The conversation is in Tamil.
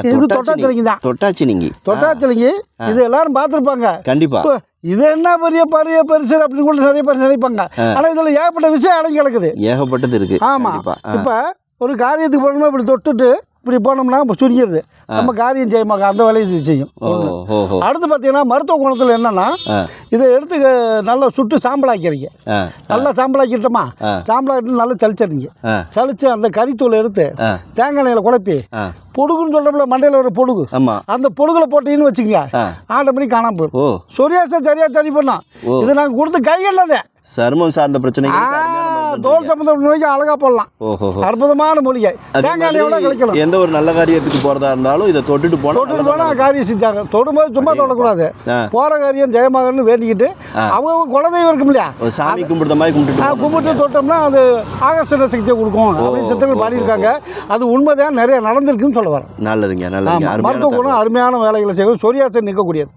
இது தொட்டாச்சிலிங்கி தான். தொட்டாச்சிலிங்கி இது எல்லாரும் பார்த்துருப்பாங்க கண்டிப்பா. இது என்ன பெரிய பெருசு அப்படின்னு கூட நிறைய பேர் நினைப்பாங்க. ஆனா இதுல ஏகப்பட்ட விஷயம் அடங்கி கிடக்குது, ஏகப்பட்டது இருக்கு. ஆமா, இப்ப ஒரு காரியத்துக்கு போனோம்னா இப்படி தொட்டுட்டு இப்படி போனோம்னா சுருங்கிடுது, நம்ம காரியம் செய்யமாங்க, அந்த வேலையை செய்யும். அடுத்து பார்த்தீங்கன்னா மருத்துவ குணத்தில் என்னன்னா, இதை எடுத்து நல்லா சுட்டு சாம்பலாக்கிறீங்க. நல்லா சாம்பலாக்கிட்டோமா, சாம்பலாக்கிட்டு நல்லா சளிச்சிடுங்க. சளிச்சு அந்த கறித்தூளை எடுத்து தேங்காய் எண்ணெயில் குழப்பி பொடுகுன்னு சொல்கிறப்பல மண்டையில் ஒரு பொடுகு, அந்த பொடுகுல போட்டீங்கன்னு வச்சுக்கோங்க, ஆட்டோமேட்டிக் காணாமல் போயிடும். சொரியாசை சரியா சரி பண்ணோம். இது நாங்கள் கொடுத்து கை கண்டதே சருமம் சார்ந்த பிரச்சனை, தோல் சம்பந்த நோய்க்கு அழகா போடலாம். அற்புதமான மூலிகை. தேங்காய் எண்ணெயோட கழிக்கலாம். எந்த ஒரு நல்ல காரியத்துக்கு போறதா இருந்தாலும் இதை தொட்டுட்டு போனா காரியம் செஞ்சாங்க. தொடும்போது சும்மா தொடக்கூடாது, போற காரியம் ஜெயமாகன்னு வேண்டிக்கிட்டு அவங்க குலதெய்வம் இருக்கும் இல்லையா, சாமி கும்பிடுற மாதிரி கும்பிட்டு தொட்டோம்னா அது ஆகர்ஷண சக்தியை கொடுக்கும் அப்படின்னு சித்தர்கள் பாடியிருக்காங்க. அது உண்மைதான், நிறைய நடந்திருக்குன்னு சொல்ல வரேன். நல்லதுங்க, நல்லதுங்க. மருத்துவ குணம் அருமையான வேலைகளை செய்யும், சொரியாசை நிற்கக்கூடியது.